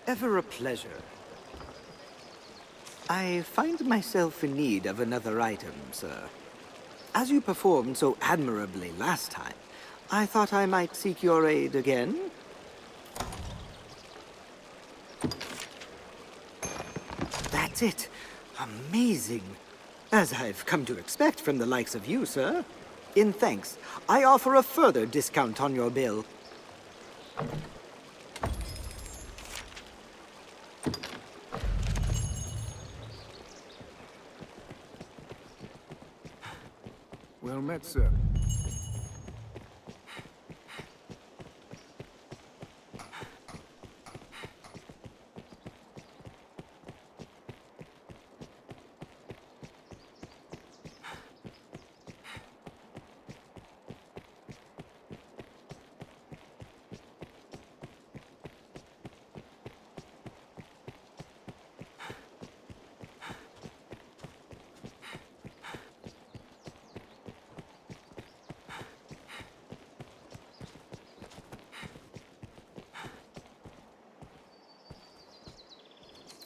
Ever a pleasure. I find myself in need of another item, sir. As you performed so admirably last time, I thought I might seek your aid again. That's it. Amazing. As I've come to expect from the likes of you, sir. In thanks, I offer a further discount on your bill. Well met, sir.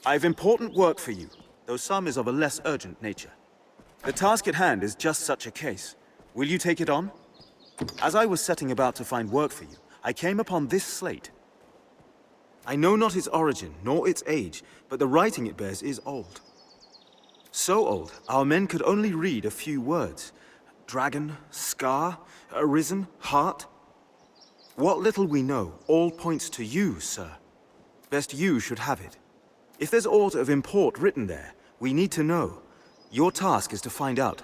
I've important work for you, though some is of a less urgent nature. The task at hand is just such a case. Will you take it on? As I was setting about to find work for you, I came upon this slate. I know not its origin, nor its age, but the writing it bears is old. So old, our men could only read a few words. Dragon, scar, arisen, heart. What little we know all points to you, sir. Best you should have it. If there's aught of import written there, we need to know. Your task is to find out.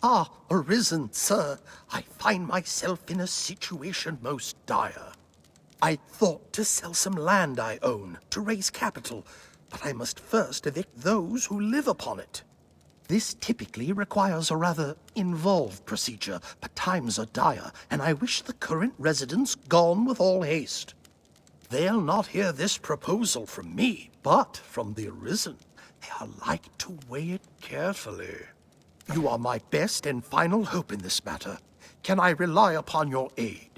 Ah, Arisen, sir. I find myself in a situation most dire. I thought to sell some land I own to raise capital, but I must first evict those who live upon it. This typically requires a rather involved procedure, but times are dire, and I wish the current residents gone with all haste. They'll not hear this proposal from me, but from the Arisen. They are like to weigh it carefully. You are my best and final hope in this matter. Can I rely upon your aid?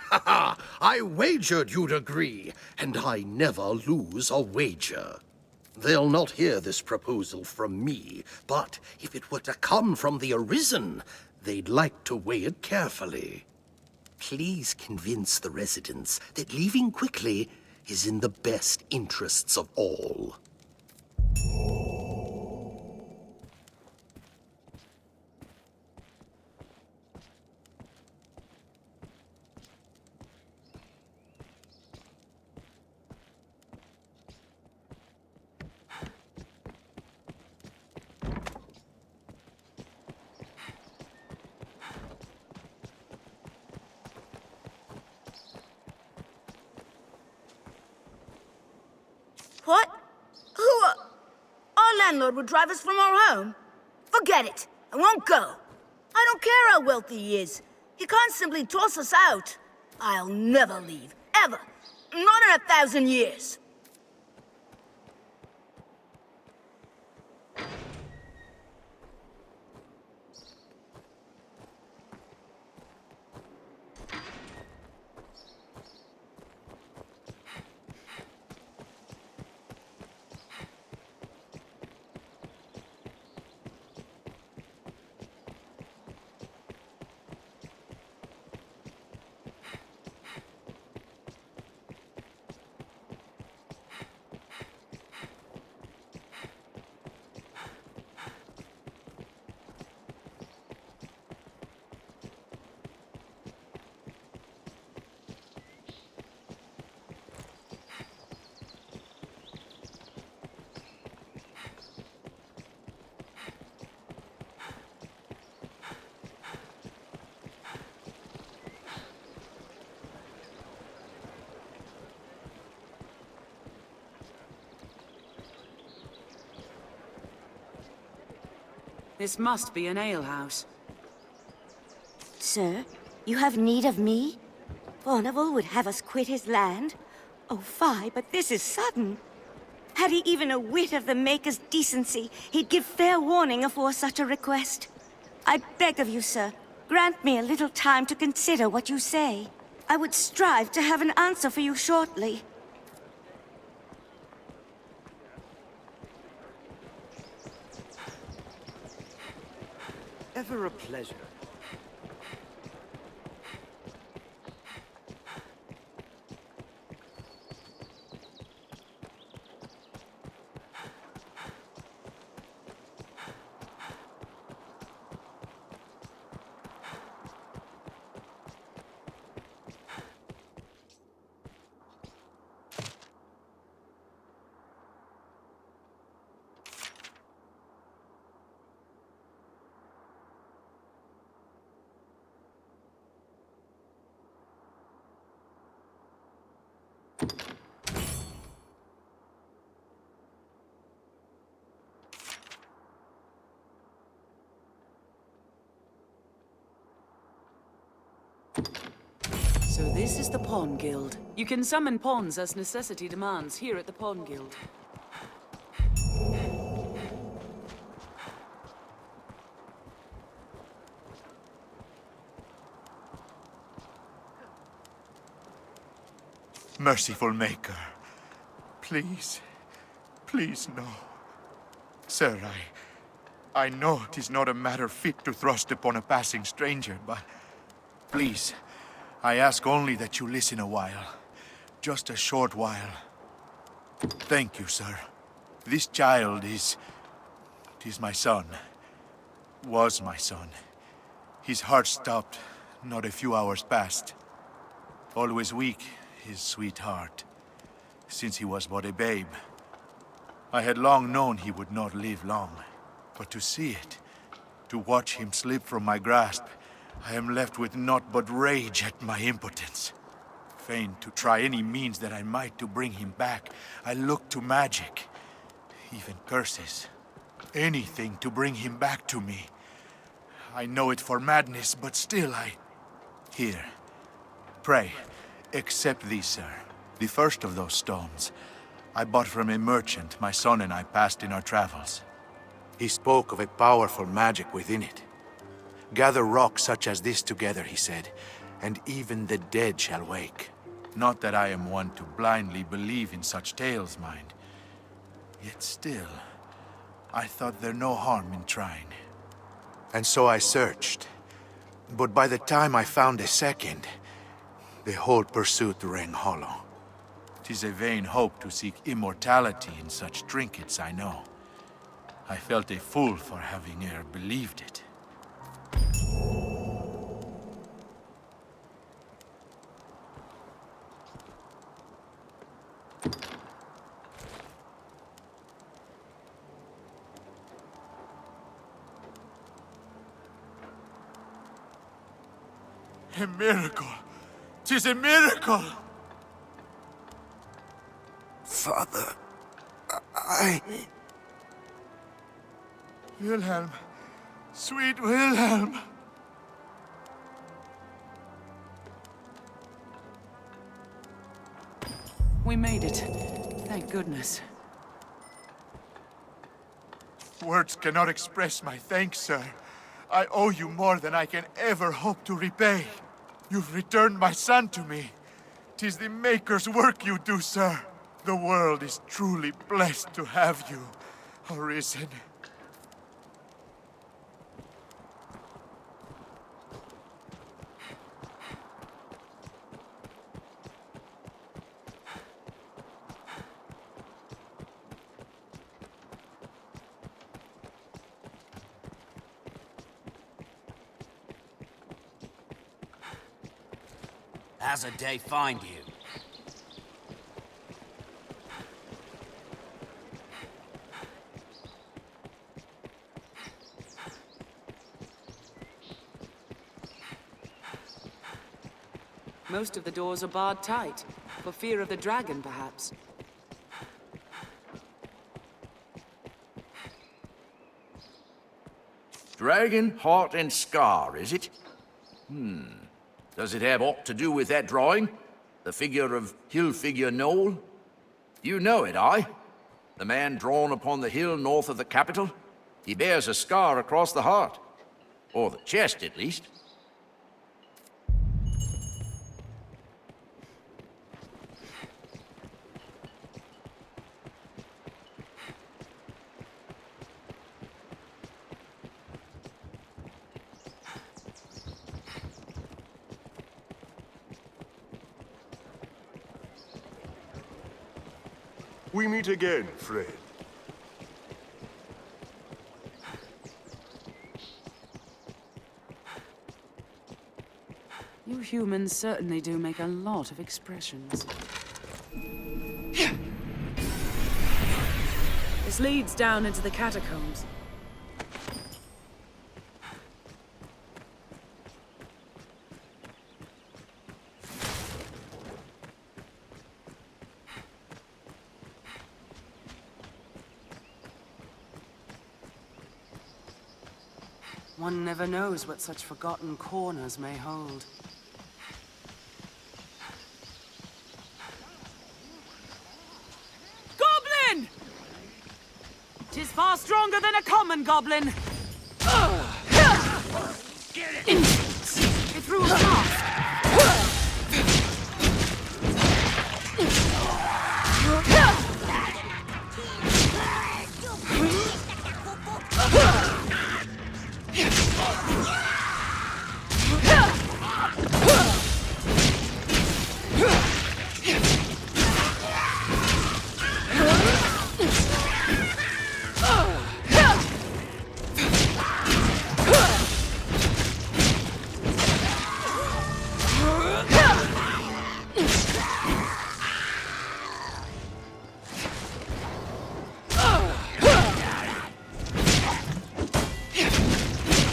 Ha ha! I wagered you'd agree, and I never lose a wager. They'll not hear this proposal from me, but if it were to come from the Arisen, they'd like to weigh it carefully. Please convince the residents that leaving quickly is in the best interests of all. What? Our landlord would drive us from our home? Forget it. I won't go. I don't care how wealthy he is. He can't simply toss us out. I'll never leave. Ever. Not in 1,000 years. This must be an alehouse. Sir, you have need of me? Fornival would have us quit his land? Oh, fie, but this is sudden. Had he even a whit of the Maker's decency, he'd give fair warning afore such a request. I beg of you, sir, grant me a little time to consider what you say. I would strive to have an answer for you shortly. Ever a pleasure. So this is the Pawn Guild. You can summon pawns as necessity demands here at the Pawn Guild. Merciful Maker, please, please no. Sir, I know 'tis not a matter fit to thrust upon a passing stranger, but please, I ask only that you listen a while. Just a short while. Thank you, sir. This child is my son. Was my son. His heart stopped not a few hours past. Always weak, his sweet heart, since he was but a babe. I had long known he would not live long, but to see it, to watch him slip from my grasp, I am left with naught but rage at my impotence. Fain to try any means that I might to bring him back, I looked to magic, even curses. Anything to bring him back to me. I know it for madness, but still Here, pray, accept these, sir. The first of those stones I bought from a merchant my son and I passed in our travels. He spoke of a powerful magic within it. Gather rocks such as this together, he said, and even the dead shall wake. Not that I am one to blindly believe in such tales, mind. Yet still, I thought there no harm in trying. And so I searched. But by the time I found a second, the whole pursuit rang hollow. 'Tis a vain hope to seek immortality in such trinkets, I know. I felt a fool for having e'er believed it. A miracle! 'Tis a miracle! Father, Wilhelm! Sweet Wilhelm! We made it. Thank goodness. Words cannot express my thanks, sir. I owe you more than I can ever hope to repay. You've returned my son to me. 'Tis the Maker's work you do, sir. The world is truly blessed to have you, Arisen. How's a day find you? Most of the doors are barred tight, for fear of the dragon, perhaps. dragon, heart, and scar, is it? Does it have aught to do with that drawing? The figure of hill figure Noel? You know it, aye? The man drawn upon the hill north of the capital? He bears a scar across the heart. Or the chest, at least. We meet again, friend. You humans certainly do make a lot of expressions. This leads down into the catacombs. One never knows what such forgotten corners may hold. Goblin! 'Tis far stronger than a common goblin. Get it! It threw us off.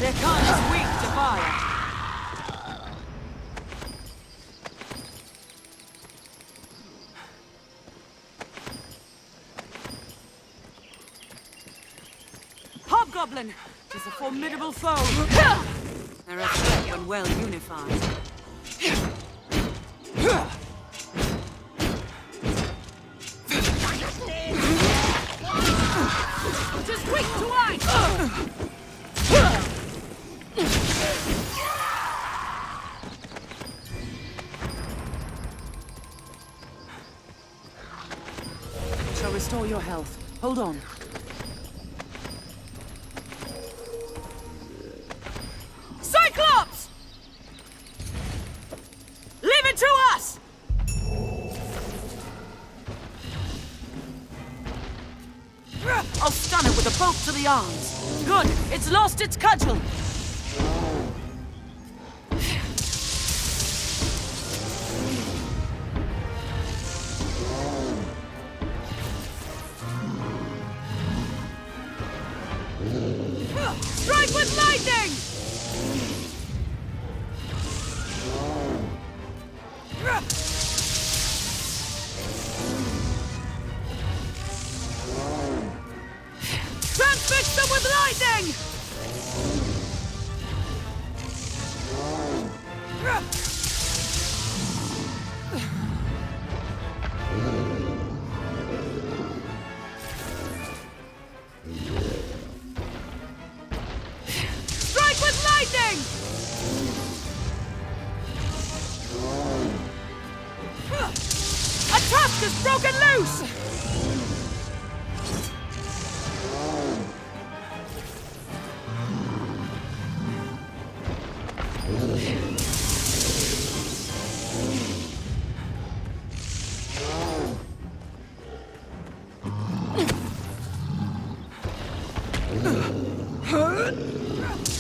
Their kind is weak to fire. Hobgoblin is a formidable foe. They're a threat when well unified. Just quick to ice! Shall restore your health. Hold on. Cyclops! Leave it to us! I'll stun it with a bolt to the arms. Good, it's lost its cudgel. Strike with lightning! Transfix them with lightning! Strike with lightning! A tusk is broken loose!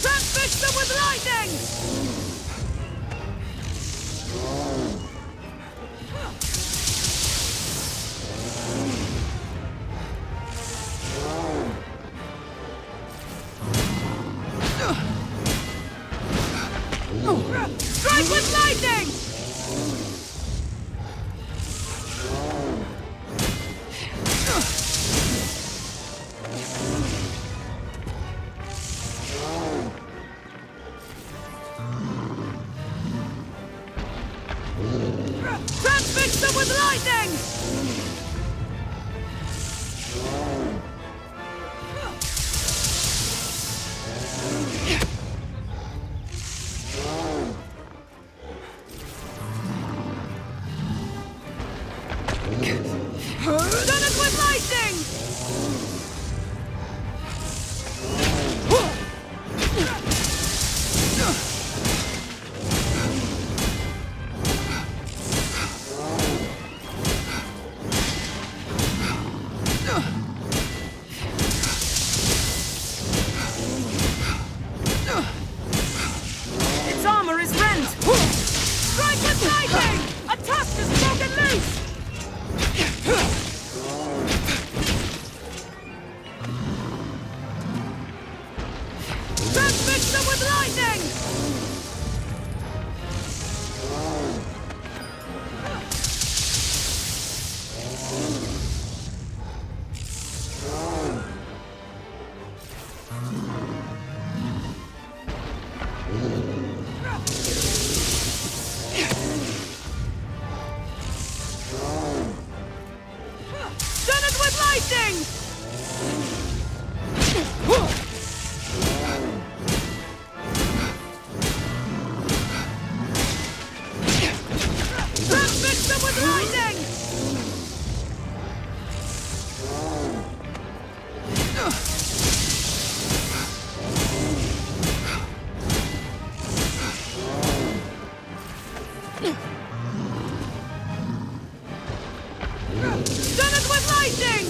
Transfix them with lightning! Strike with lightning! them with lightning! Done it with lightning! Its armor is rent! Strike with lightning! A tusk is broken loose! Transfix them with lightning! Done it with lightning! Transfix them with lightning! Done it with lightning!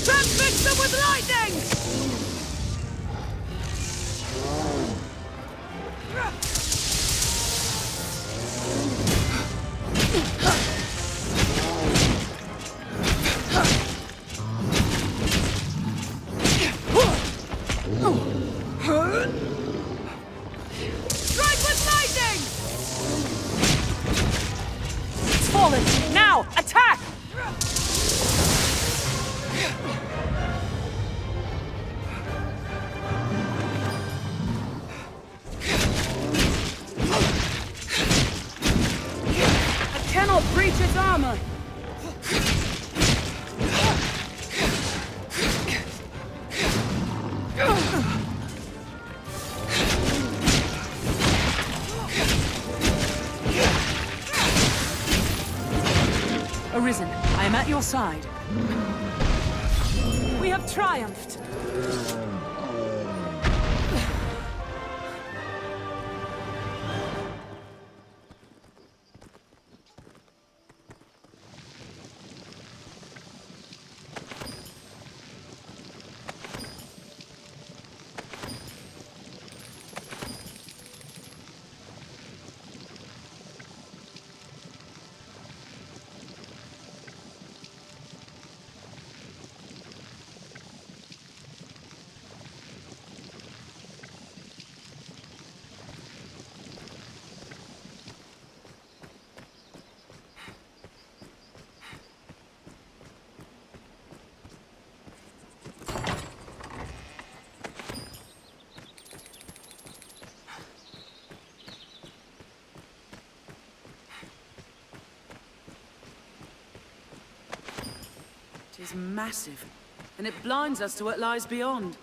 Transfix them with lightning! Strike with lightning! It's fallen! Now! Attack! I cannot breach its armor! Arisen, I am at your side. We have triumphed! It is massive, and it blinds us to what lies beyond.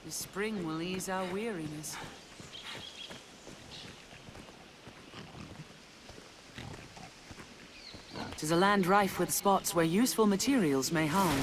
The spring will ease our weariness. 'Tis a land rife with spots where useful materials may hide.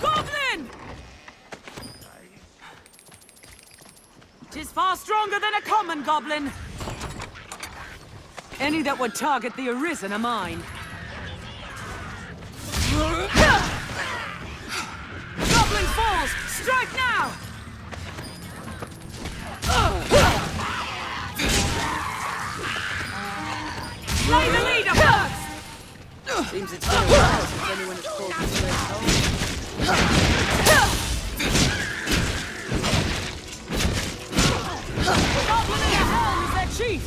Goblin! 'Tis far stronger than a common goblin. Any that would target the Arisen are mine. Goblin falls! Strike now! Slay the leader first! Seems it's been a while since anyone has called this place home. Goblin in the hall is their chief!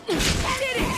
Did it!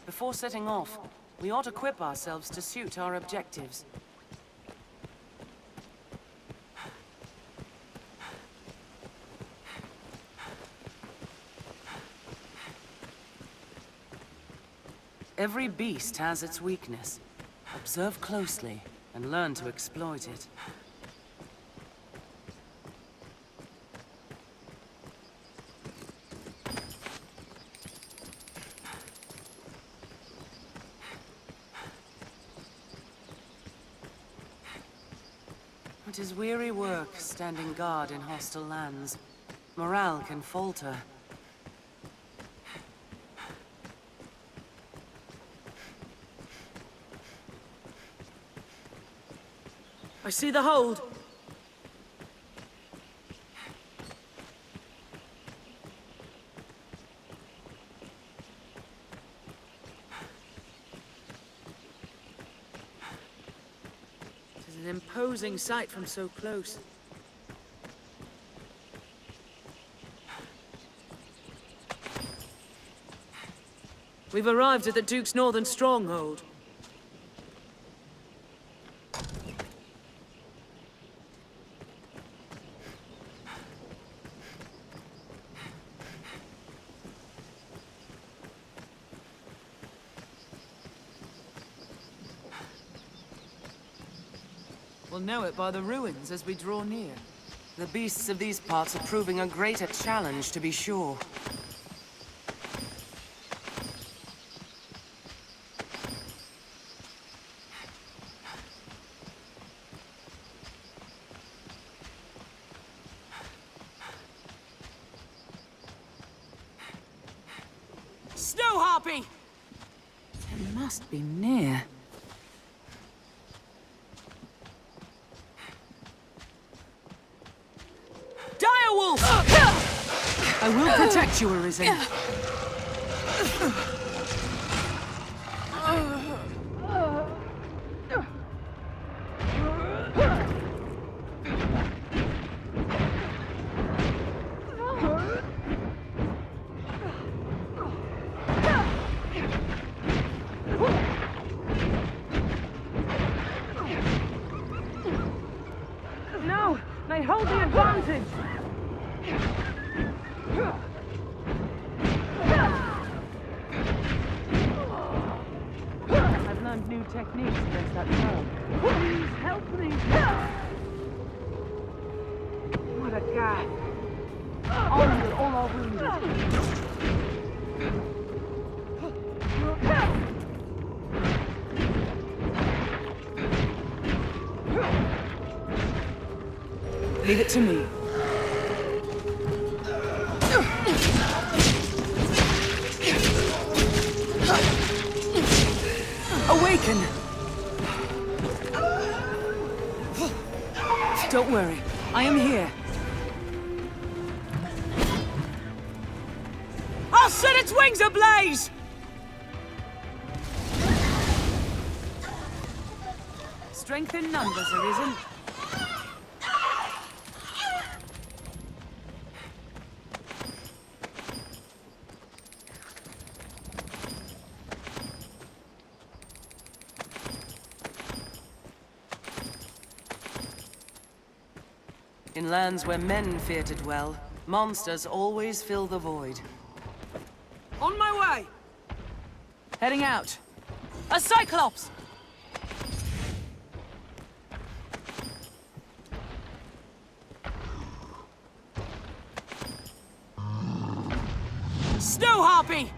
Before setting off, we ought to equip ourselves to suit our objectives. Every beast has its weakness. Observe closely and learn to exploit it. It is weary work standing guard in hostile lands. Morale can falter. I see the hold. It is an imposing sight from so close. We've arrived at the Duke's northern stronghold. We'll know it by the ruins as we draw near. The beasts of these parts are proving a greater challenge, to be sure. Snow Harpy! It must be near. Direwolf! I will protect you, Arisen. No, they hold the advantage. I've learned new techniques against that foe. Please help me! What a guy! Armed with all our wounded. Leave it to me. Awaken! Don't worry, I am here. I'll set its wings ablaze! Strength in numbers, Arisen. In lands where men fear to dwell, monsters always fill the void. On my way! Heading out. A Cyclops! Snow Harpy!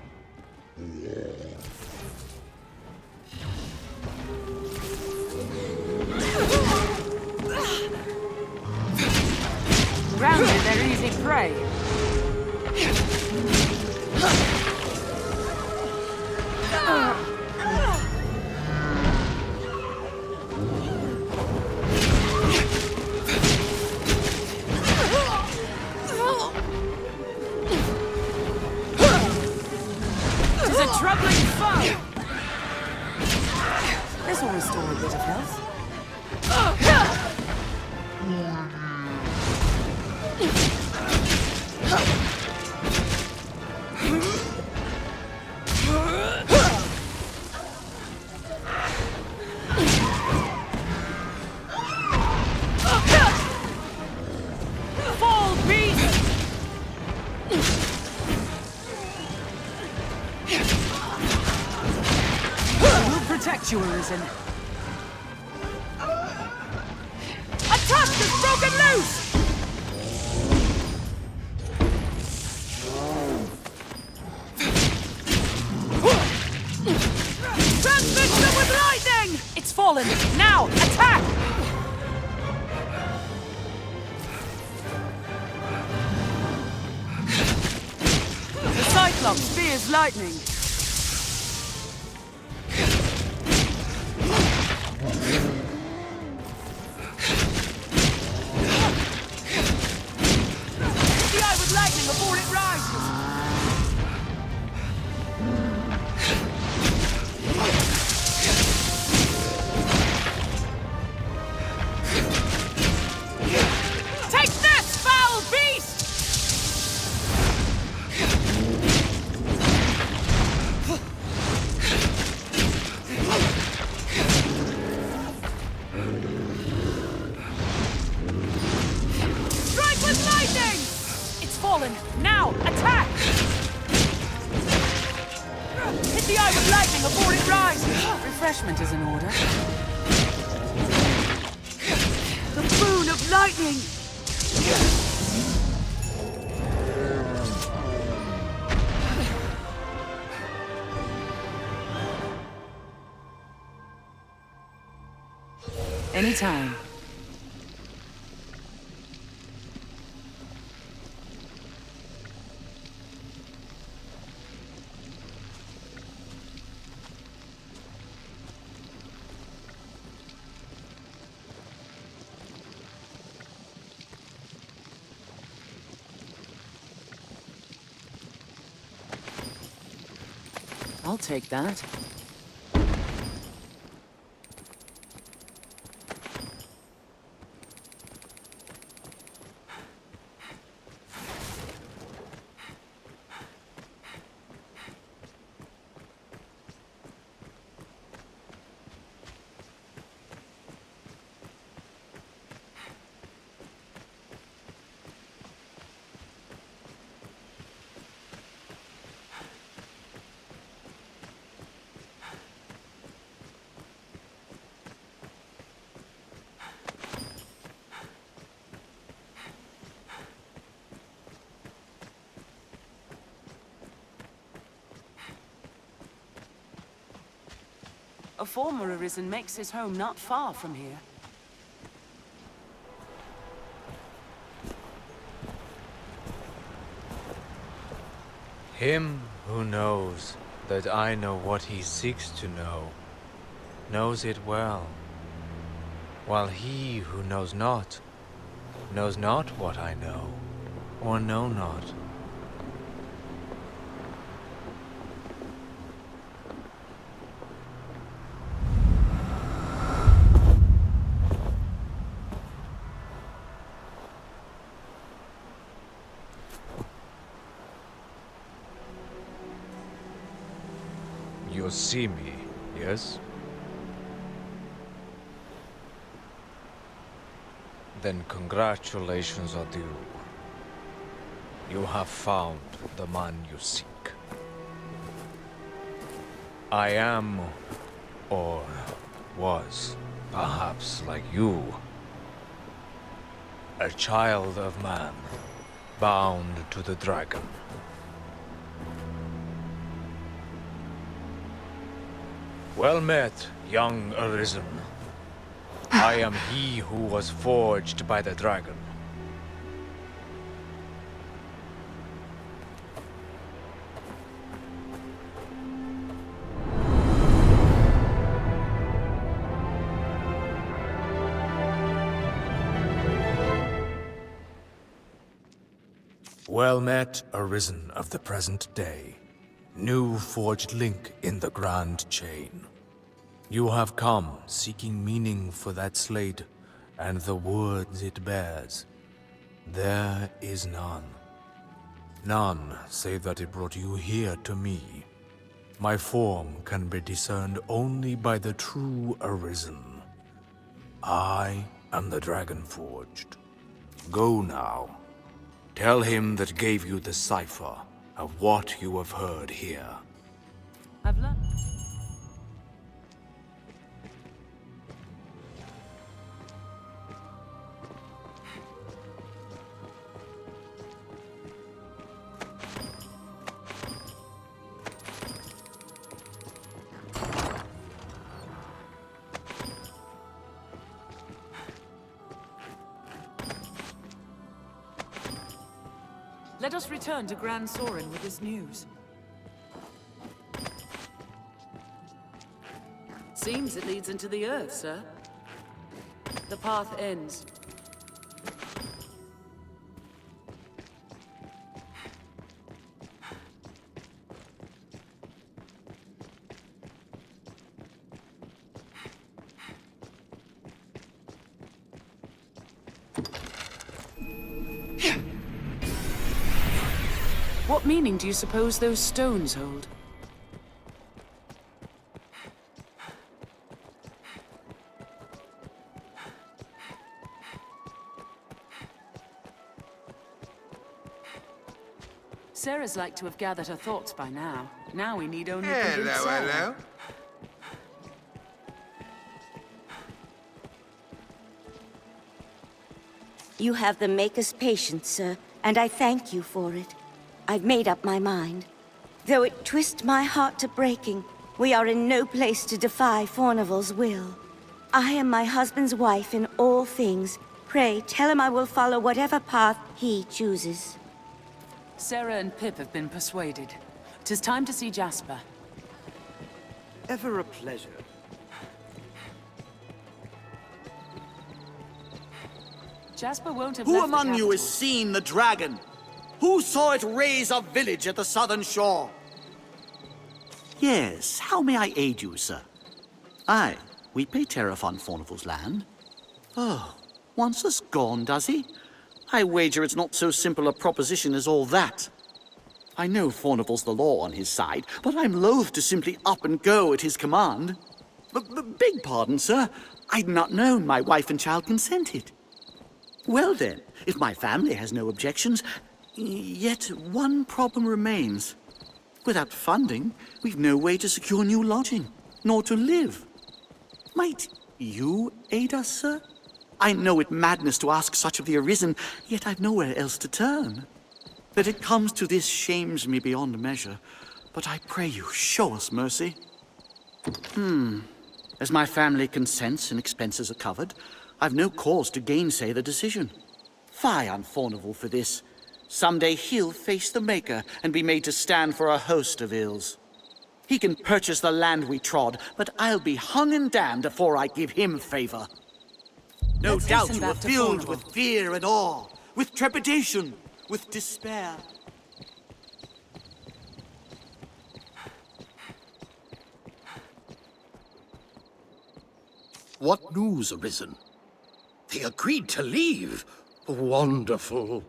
Grounded, they're easy prey. Tis a troubling foe! This will restore a bit of health. You, Arisen. A tusk is broken loose! Transmit them with lightning! It's fallen! Now, attack! The Cyclops fears lightning. Before it rises! Take this, foul beast! Strike with lightning! It's fallen. Now, attack! Hit the eye with lightning before it rises! Refreshment is in order. The boon of lightning! Anytime. I'll take that. A former Arisen makes his home not far from here. Him who knows that I know what he seeks to know, knows it well, while he who knows not what I know, or know not. You see me, yes? Then congratulations are due. You have found the man you seek. I am, or was, perhaps like you, a child of man, bound to the dragon. Well met, young Arisen. I am he who was forged by the dragon. Well met, Arisen of the present day. New forged link in the grand chain. You have come seeking meaning for that slate and the words it bears. There is none. None save that it brought you here to me. My form can be discerned only by the true Arisen. I am the Dragonforged. Go now. Tell him that gave you the cipher of what you have heard here. I've learned. Let us return to Grand Sorin with this news. Seems it leads into the earth, sir. The path ends. What meaning do you suppose those stones hold? Sarah's like to have gathered her thoughts by now. Now we need only convince Sarah. Hello. You have the Maker's patience, sir, and I thank you for it. I've made up my mind. Though it twists my heart to breaking, we are in no place to defy Fornival's will. I am my husband's wife in all things. Pray, tell him I will follow whatever path he chooses. Sarah and Pip have been persuaded. 'Tis time to see Jasper. Ever a pleasure. Jasper won't have Who left among the you has capital. seen the dragon? Who saw it raise a village at the southern shore? Yes, how may I aid you, sir? Aye, we pay tariff on Fornival's land. Oh, wants us gone, does he? I wager it's not so simple a proposition as all that. I know Fornival's the law on his side, but I'm loath to simply up and go at his command. Beg pardon, sir. I'd not known my wife and child consented. Well then, if my family has no objections, yet one problem remains. Without funding, we've no way to secure new lodging, nor to live. Might you aid us, sir? I know it madness to ask such of the Arisen, yet I've nowhere else to turn. That it comes to this shames me beyond measure, but I pray you, show us mercy. As my family consents and expenses are covered, I've no cause to gainsay the decision. Fie on Fornival for this. Someday he'll face the Maker and be made to stand for a host of ills. He can purchase the land we trod, but I'll be hung and damned before I give him favor. No doubt you are filled with fear and awe, with trepidation, with despair. What news, Arisen? They agreed to leave. Wonderful.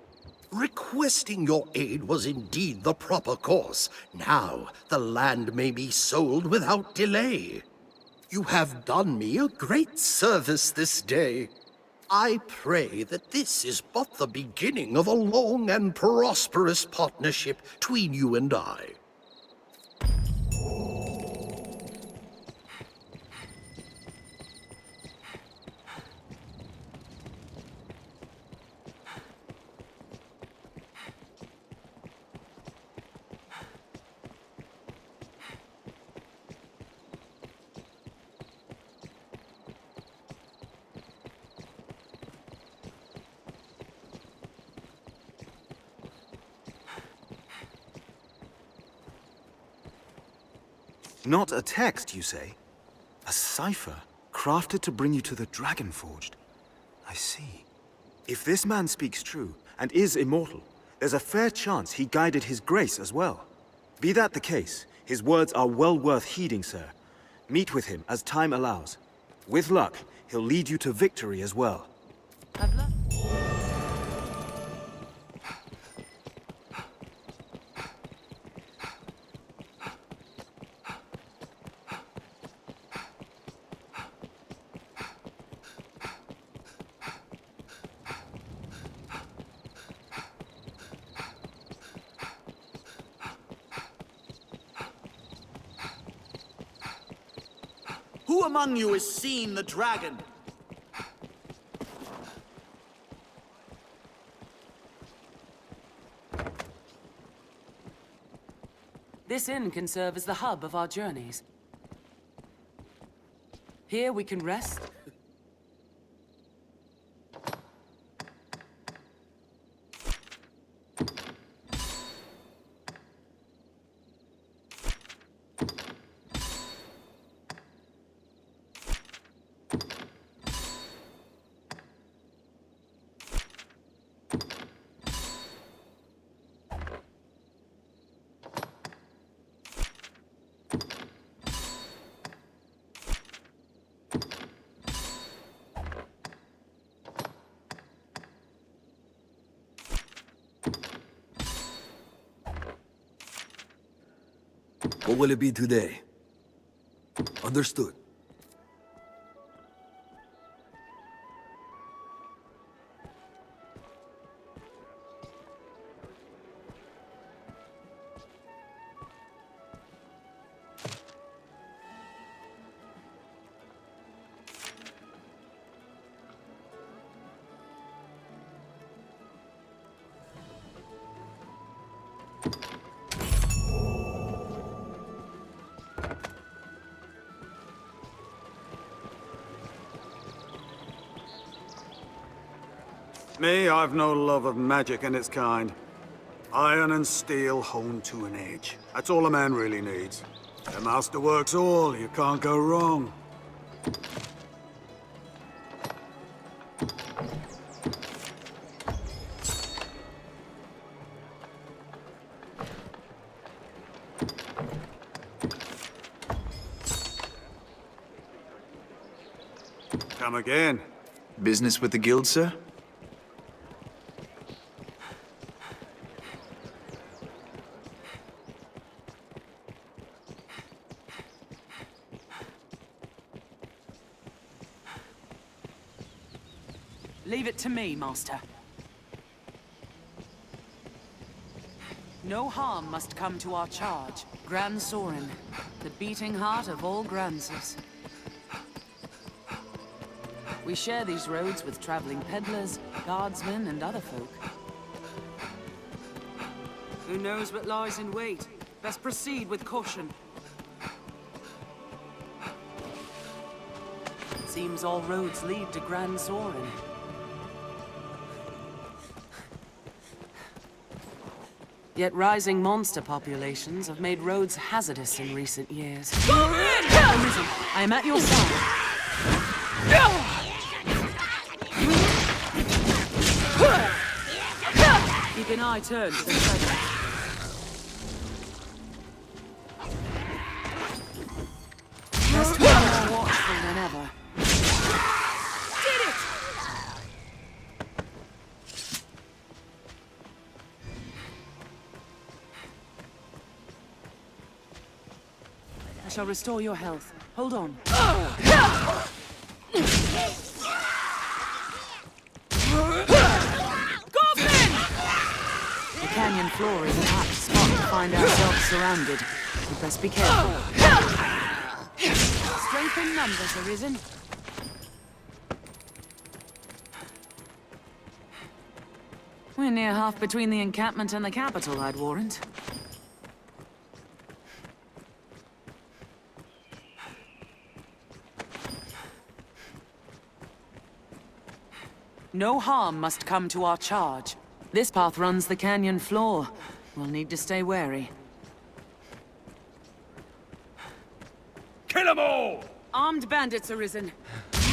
Requesting your aid was indeed the proper course. Now, the land may be sold without delay. You have done me a great service this day. I pray that this is but the beginning of a long and prosperous partnership between you and I. Not a text, you say? A cipher, crafted to bring you to the Dragonforged. I see. If this man speaks true, and is immortal, there's a fair chance he guided his grace as well. Be that the case, his words are well worth heeding, sir. Meet with him as time allows. With luck, he'll lead you to victory as well. Who among you has seen the dragon? This inn can serve as the hub of our journeys. Here we can rest. What will it be today? Understood. Me, I've no love of magic and its kind. Iron and steel honed to an edge. That's all a man really needs. The master works all, you can't go wrong. Come again. Business with the guild, sir? Leave it to me, Master. No harm must come to our charge. Grand Sorin, the beating heart of all Granses. We share these roads with traveling peddlers, guardsmen, and other folk. Who knows what lies in wait? Best proceed with caution. Seems all roads lead to Grand Sorin. Yet rising monster populations have made roads hazardous in recent years. Arisen, I am at your side. Keep an eye turned to the treasure. Best be more watchful than ever. Did it! I shall restore your health. Hold on. The canyon floor is an apt spot to find ourselves surrounded. We best be careful. Strength in numbers, Arisen. We're near half between the encampment and the capital, I'd warrant. No harm must come to our charge. This path runs the canyon floor. We'll need to stay wary. Kill 'em all! Armed bandits, Arisen. They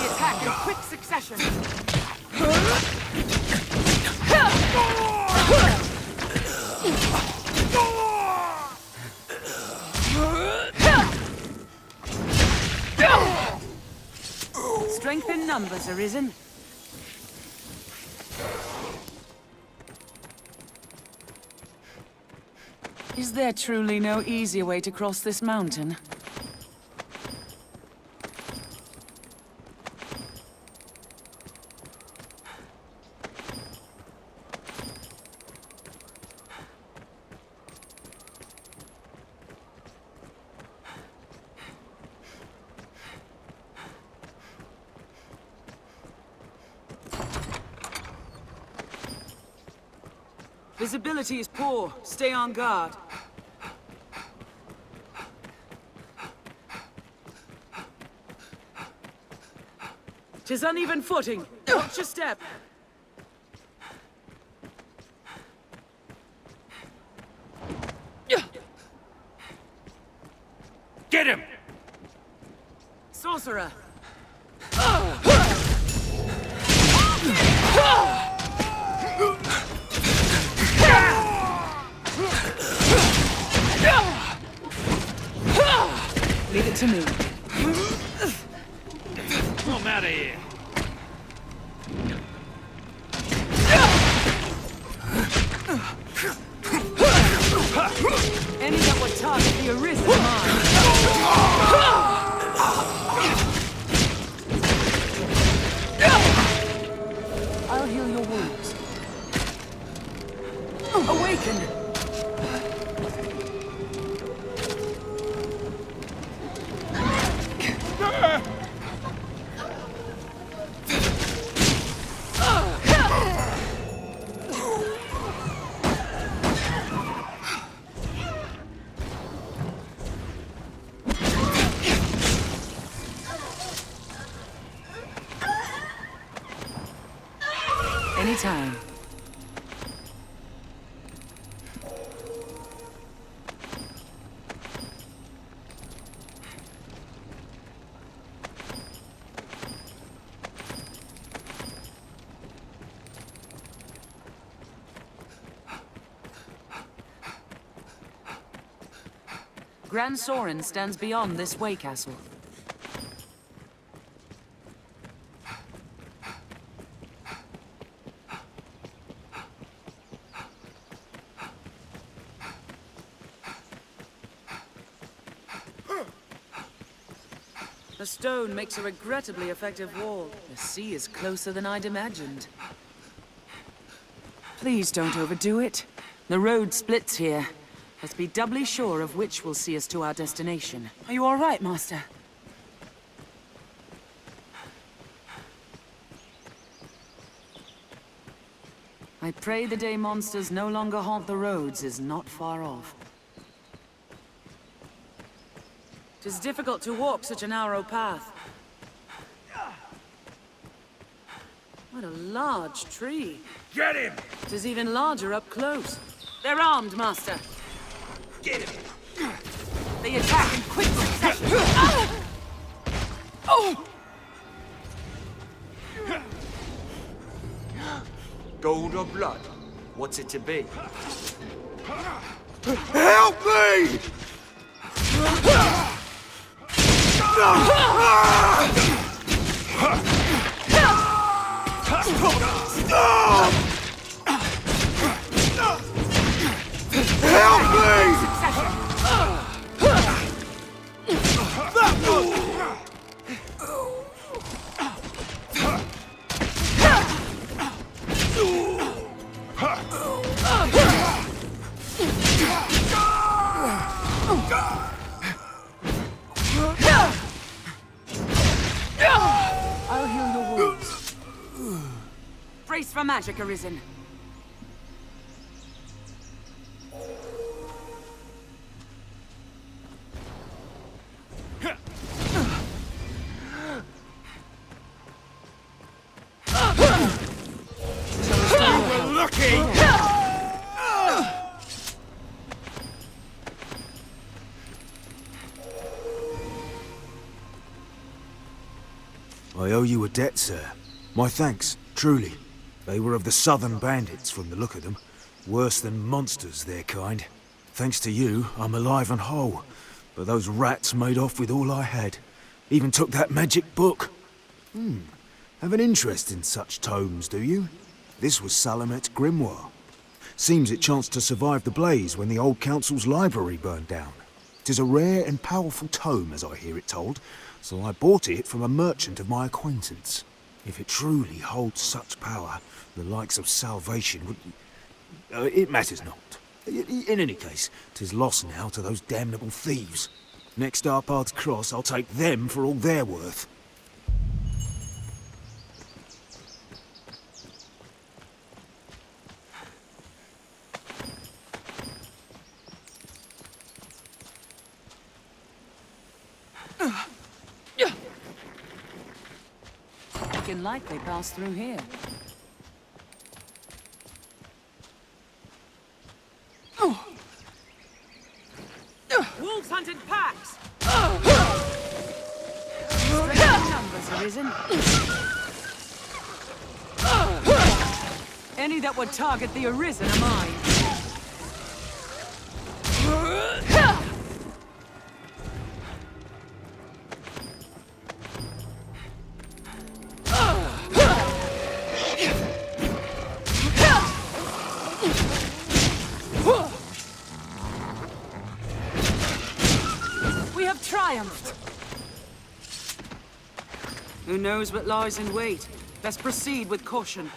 attack in quick succession. Strength in numbers, Arisen. Is there truly no easier way to cross this mountain? Visibility is poor. Stay on guard. 'Tis uneven footing. Watch your step. Get him! Sorcerer! Leave it to me. I'm out of here. Any that would target the Arisen mine. I'll heal your wounds. Awaken! Anytime. Grand Sorin stands beyond this way castle. The stone makes a regrettably effective wall. The sea is closer than I'd imagined. Please don't overdo it. The road splits here. Let's be doubly sure of which will see us to our destination. Are you all right, Master? I pray the day monsters no longer haunt the roads is not far off. It is difficult to walk such a narrow path. What a large tree. Get him! It is even larger up close. They're armed, Master. Get him! They attack in quick succession. Gold or blood? What's it to be? Help me! Stop! Help me! I'll heal your wounds. Brace for magic, Arisen. I owe you a debt, sir. My thanks, truly. They were of the southern bandits from the look of them. Worse than monsters, their kind. Thanks to you, I'm alive and whole. But those rats made off with all I had. Even took that magic book. Have an interest in such tomes, do you? This was Salamet's grimoire. Seems it chanced to survive the blaze when the old council's library burned down. 'Tis a rare and powerful tome, as I hear it told, so I bought it from a merchant of my acquaintance. If it truly holds such power, the likes of salvation would... it matters not. In any case, 'tis lost now to those damnable thieves. Next our paths cross, I'll take them for all they're worth. Looking like they passed through here. Wolves hunted packs! Strange numbers, Arisen. Any that would target the Arisen are mine. Triumphed. Who knows what lies in wait? Let's proceed with caution.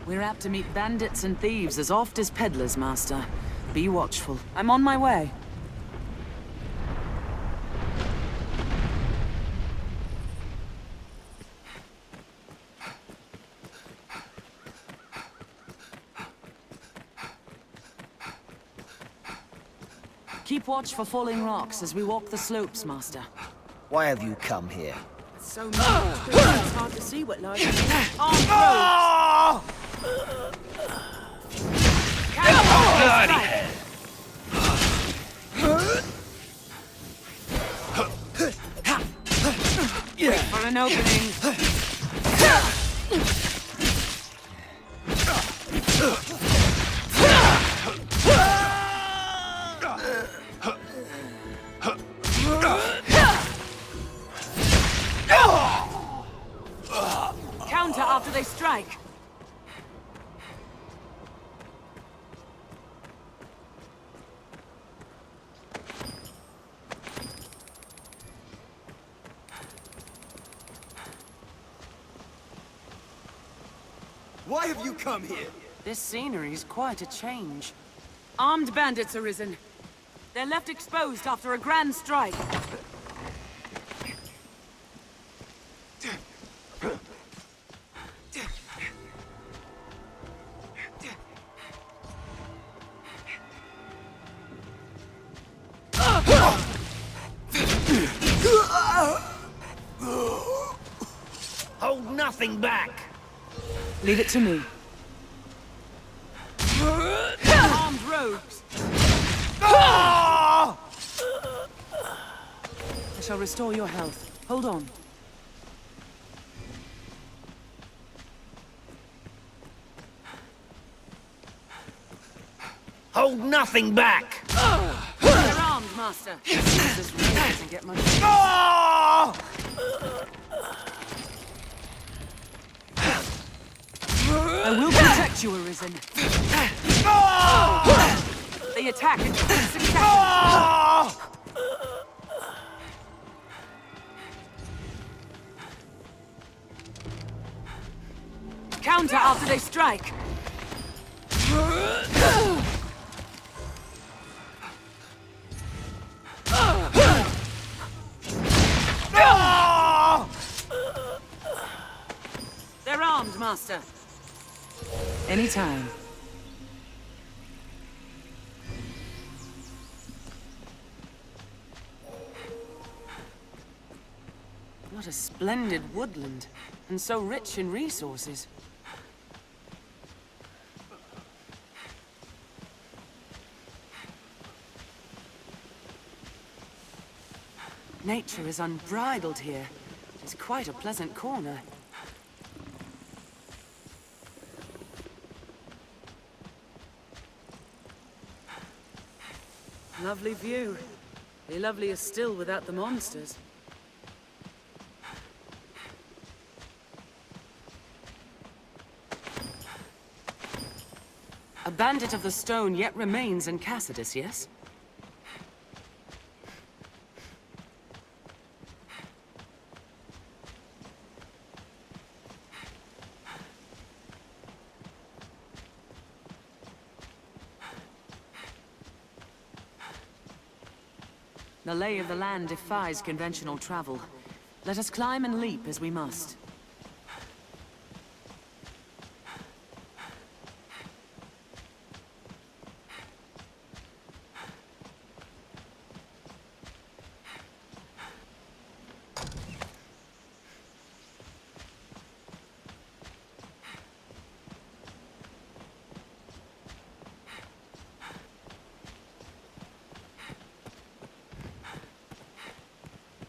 We're apt to meet bandits and thieves as oft as peddlers, Master. Be watchful. I'm on my way. Keep watch for falling rocks as we walk the slopes, Master. Why have you come here? So many it's hard to see what lies beneath. Armed Wait for an opening. Counter after they strike. Why have you come here? This scenery is quite a change. Armed bandits Arisen. They're left exposed after a grand strike. Hold nothing back! Leave it to me. Armed rogues! I shall restore your health. Hold on. Hold nothing back! They're armed, Master. This really doesn't get much. I will protect you, Arisen. They attack in quick succession. Counter after they strike. They're armed, Master. Anytime. What a splendid woodland, and so rich in resources. Nature is unbridled here. It's quite a pleasant corner. Lovely view. Be lovelier still without the monsters. A bandit of the stone yet remains in Cassidus, yes? The lay of the land defies conventional travel. Let us climb and leap as we must.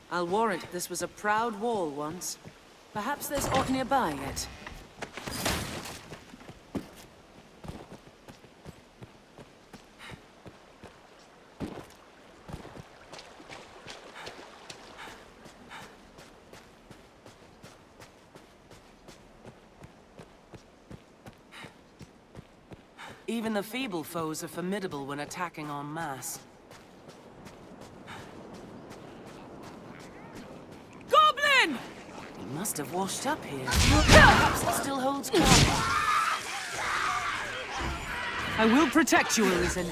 I'll warrant this was a proud wall once. Perhaps there's aught nearby yet. Even the feeble foes are formidable when attacking en masse. He must have washed up here. Perhaps it still holds cargo. I will protect you, Arisen.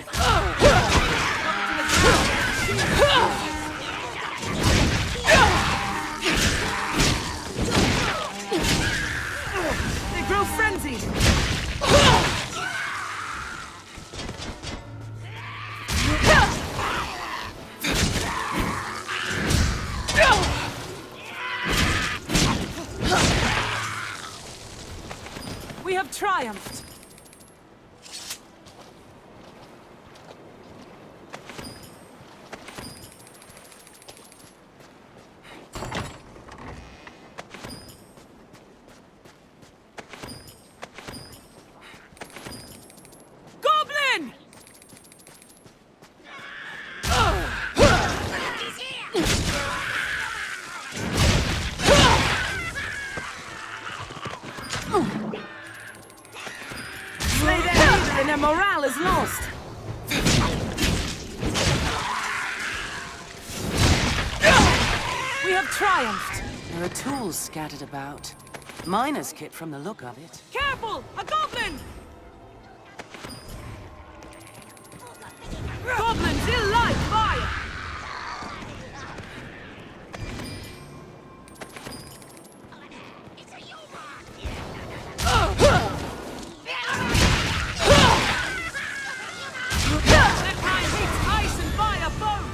They grow frenzied. triumphed! Goblin! Slay their leader and their morale is lost! We have triumphed! There are tools scattered about. Miner's kit from the look of it. Careful! A goblin! Goblins ill like fire! That kind hits ice and fire both!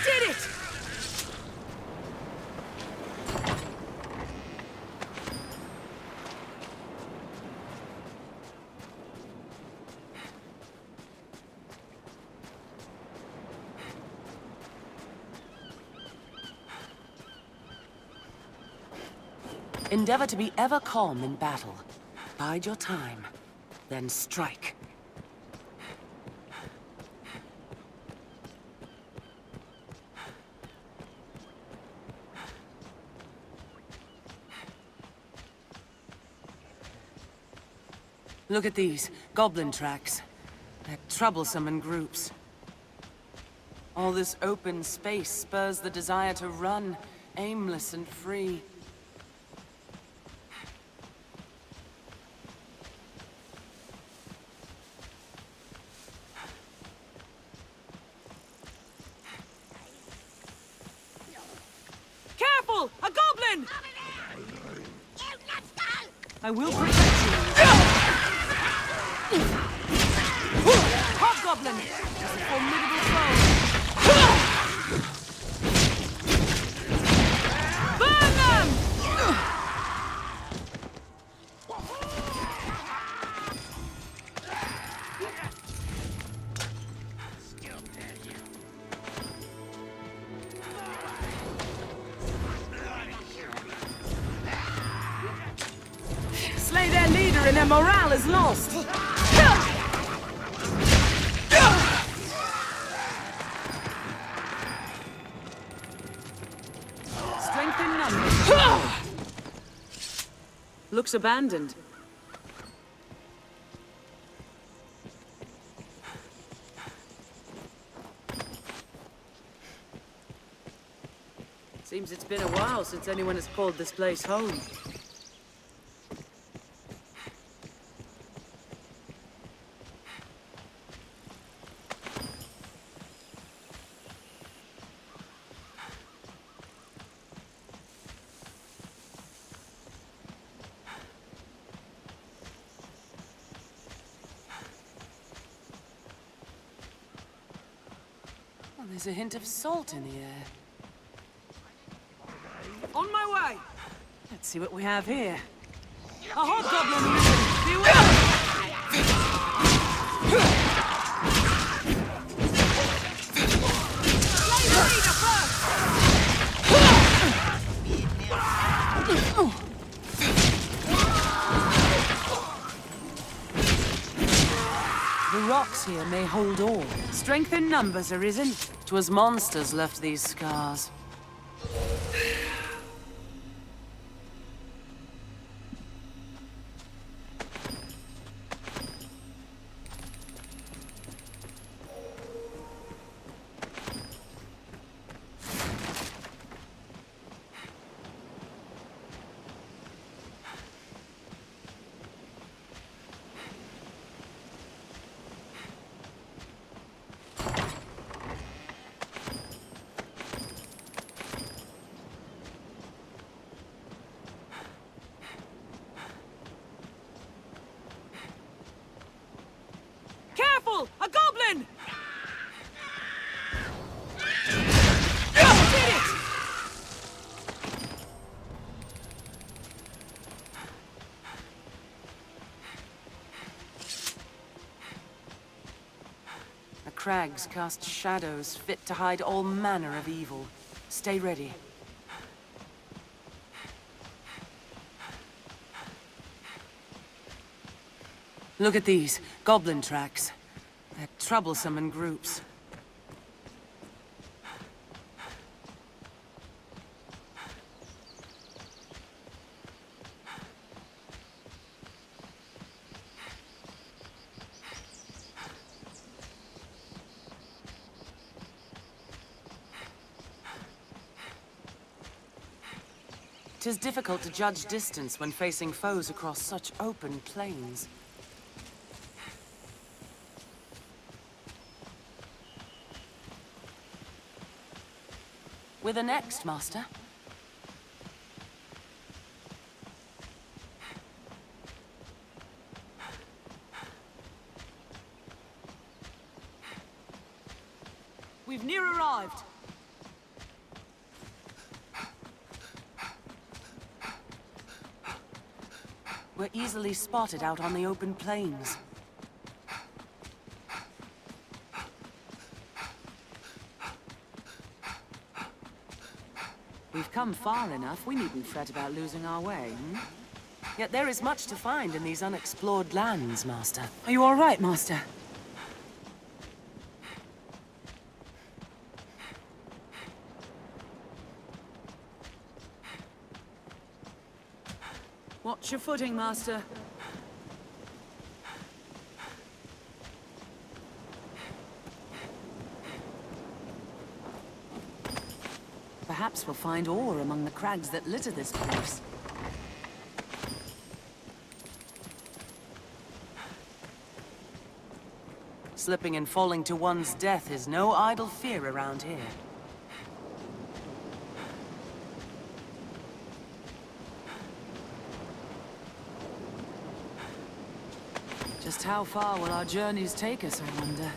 Did it! Endeavor to be ever calm in battle. Bide your time, then strike. Look at these, goblin tracks. They're troublesome in groups. All this open space spurs the desire to run, aimless and free. Careful! A goblin! I will protect you. Hobgoblin! It's a formidable foe. Burn them! Slay their leader and their morale is lost. Strength in numbers. Looks abandoned. Seems it's been a while since anyone has called this place home. Well, there's a hint of salt in the air. On my way! Let's see what we have here. A hobgoblin arisen! The rocks here may hold all. Strength in numbers, Arisen. 'Twas monsters left these scars. crags cast shadows fit to hide all manner of evil. Stay ready. Look at these, goblin tracks. They're troublesome in groups. It is difficult to judge distance when facing foes across such open plains. We're the next, Master. We've near arrived. We're easily spotted out on the open plains. We've come far enough, we needn't fret about losing our way, hmm? Yet there is much to find in these unexplored lands, Master. Are you all right, Master? Watch your footing, Master. Perhaps we'll find ore among the crags that litter this place. Slipping and falling to one's death is no idle fear around here. Just how far will our journeys take us, I wonder?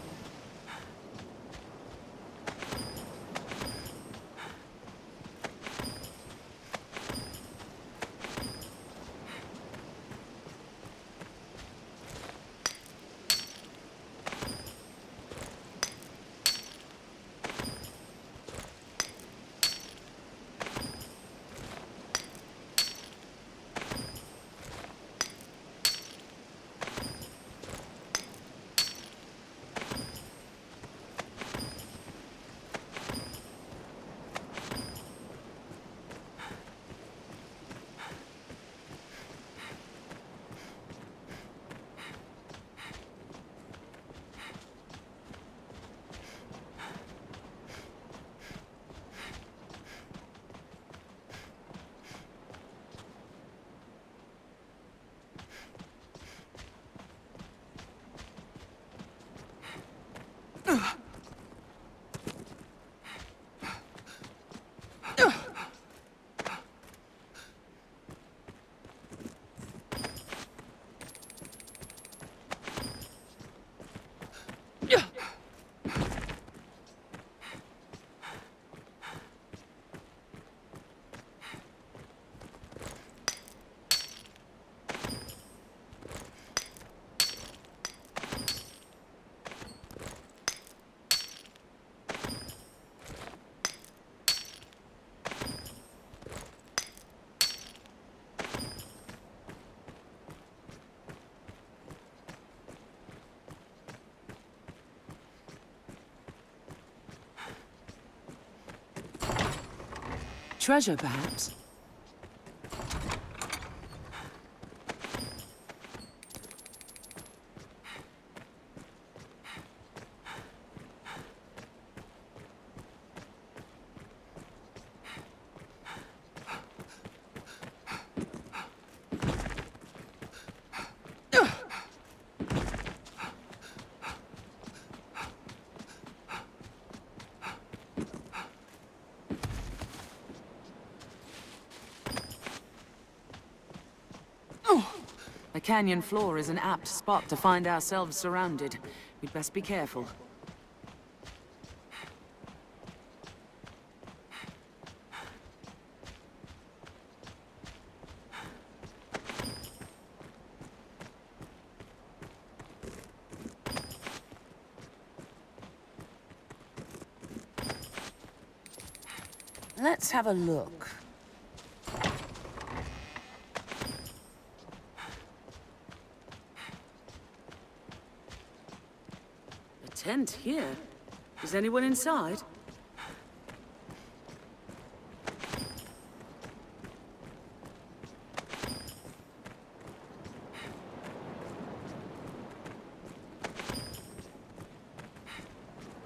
Treasure, perhaps? The canyon floor is an apt spot to find ourselves surrounded. We'd best be careful. Let's have a look. A tent here? Is anyone inside?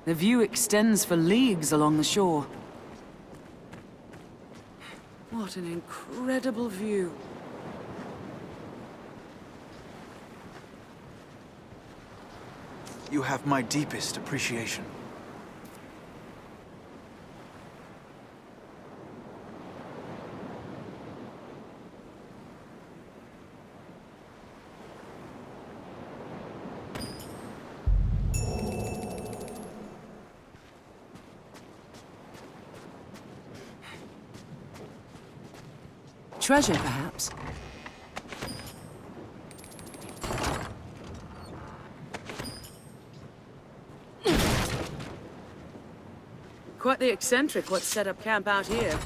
The view extends for leagues along the shore. What an incredible view. You have my deepest appreciation. Treasure, perhaps? Quite the eccentric what's set up camp out here.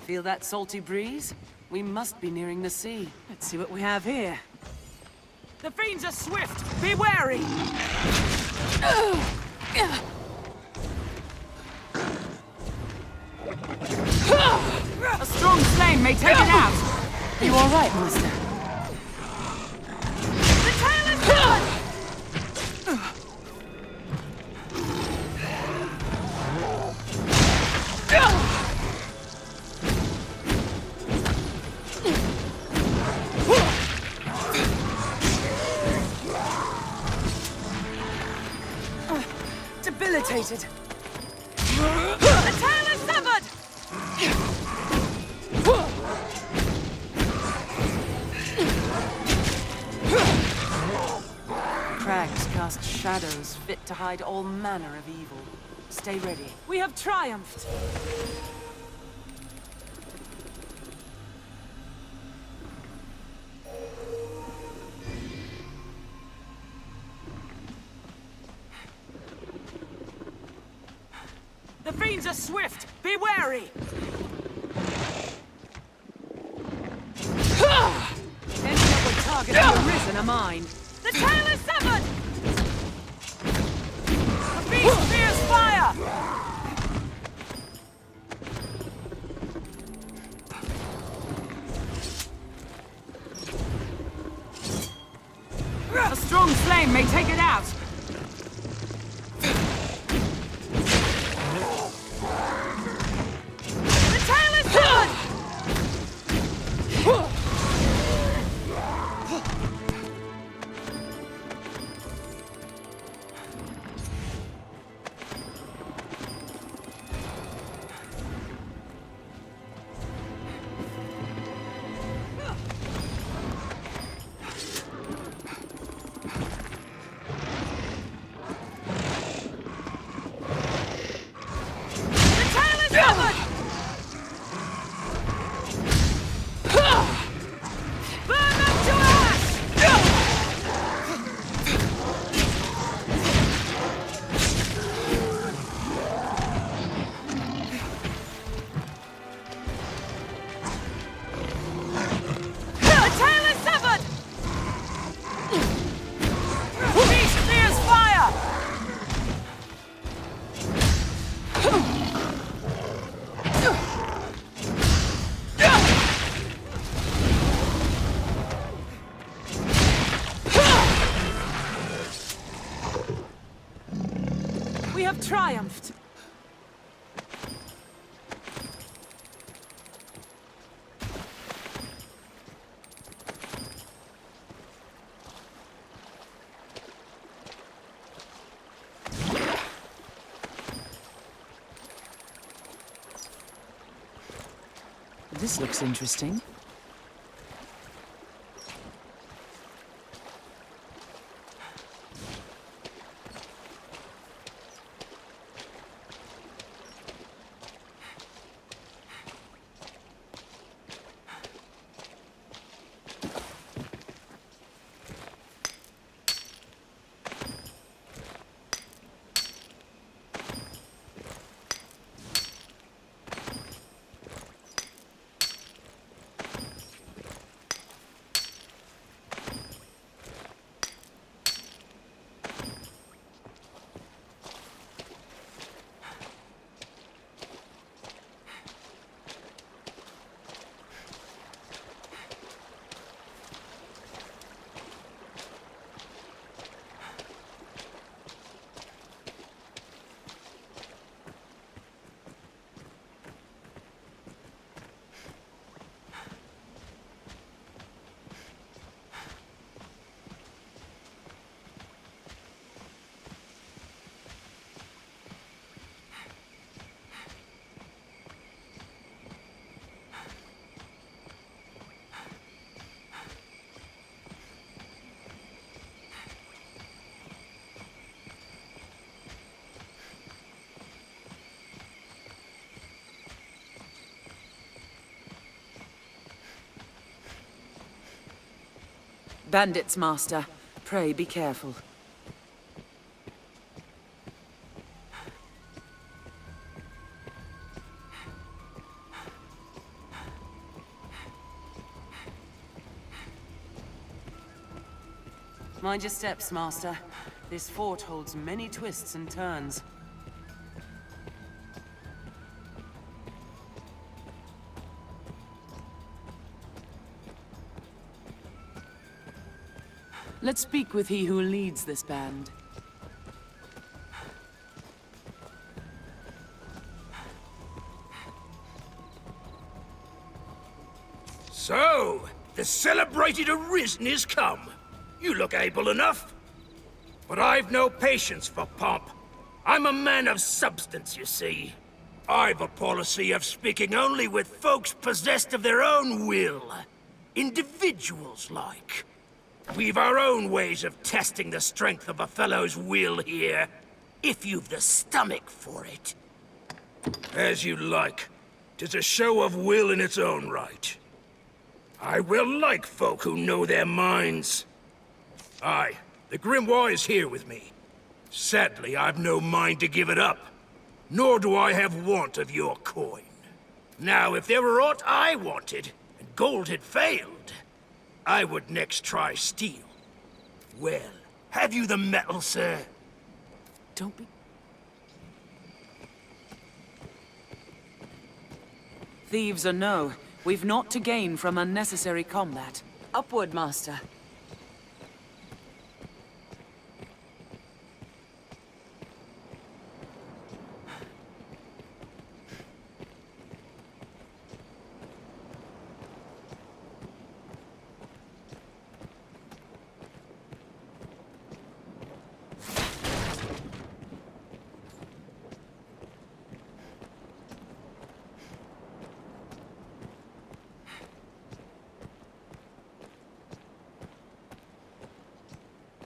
Feel that salty breeze? We must be nearing the sea. Let's see what we have here. The fiends are swift! Be wary! A strong flame may take it out! Are you alright, Master? The tail is gone! Debilitated. The tail is severed! Crags cast shadows fit to hide all manner of evil. Stay ready. We have triumphed! The fiends are swift! Be wary! Any other target of Arisen are mine! The tail is severed! The beast fears fire! A strong flame may take it out! Triumphed! This looks interesting. Bandits, Master. Pray be careful. Mind your steps, Master. This fort holds many twists and turns. Let's speak with he who leads this band. So, the celebrated Arisen is come. You look able enough. But I've no patience for pomp. I'm a man of substance, you see. I've a policy of speaking only with folks possessed of their own will. Individuals, like. We've our own ways of testing the strength of a fellow's will here, if you've the stomach for it. As you like. 'Tis a show of will in its own right. I well like folk who know their minds. Aye, the grimoire is here with me. Sadly, I've no mind to give it up, nor do I have want of your coin. Now, if there were aught I wanted, and gold had failed, I would next try steel. Well, have you the metal, sir? Don't be... Thieves or no, we've naught to gain from unnecessary combat. Upward, Master.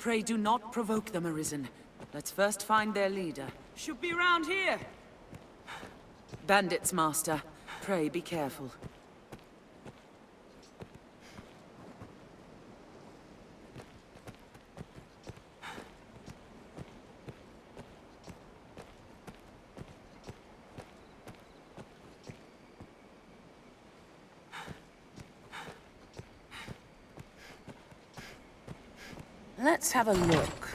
Pray do not provoke them, Arisen. Let's first find their leader. Should be around here. Bandits, Master. Pray be careful. Let's have a look.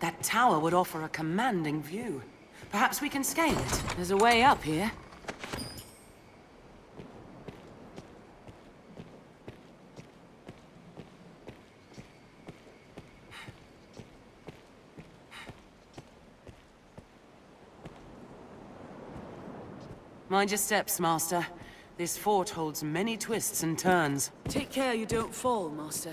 That tower would offer a commanding view. Perhaps we can scale it. There's a way up here. Mind your steps, Master. This fort holds many twists and turns. Take care you don't fall, Master.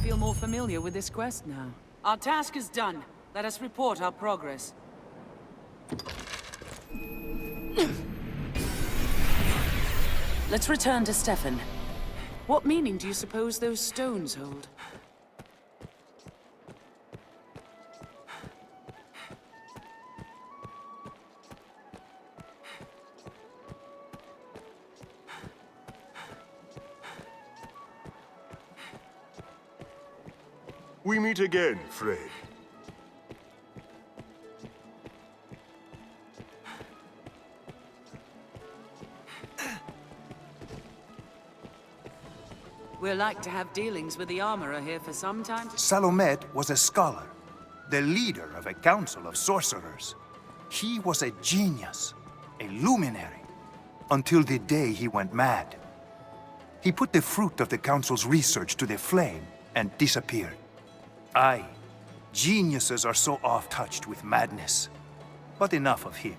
Feel more familiar with this quest now. Our task is done. Let us report our progress. Let's return to Stefan. What meaning do you suppose those stones hold? We meet again, Frey. We're like to have dealings with the armorer here for some time. Salomet was a scholar, the leader of a council of sorcerers. He was a genius, a luminary, until the day he went mad. He put the fruit of the council's research to the flame and disappeared. Aye, geniuses are so oft touched with madness. But enough of him.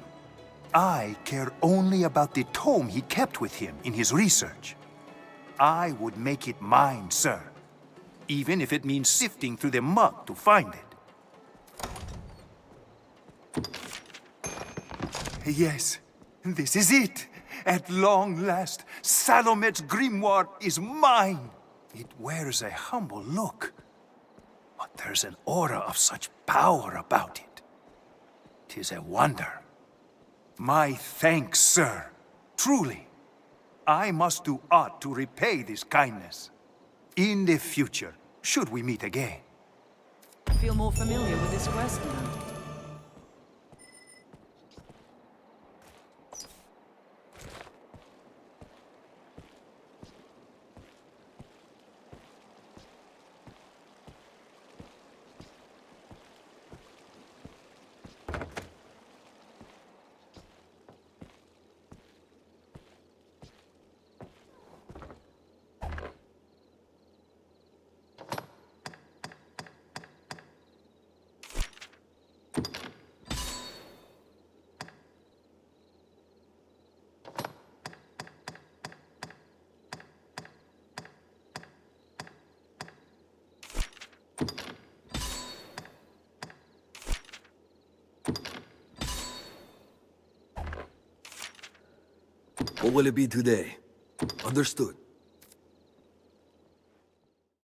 I care only about the tome he kept with him in his research. I would make it mine, sir. Even if it means sifting through the muck to find it. Yes, this is it. At long last, Salomet's grimoire is mine. It wears a humble look, but there's an aura of such power about it. 'Tis a wonder. My thanks, sir. Truly. I must do aught to repay this kindness. In the future, should we meet again. I feel more familiar with this quest now. What will it be today? Understood.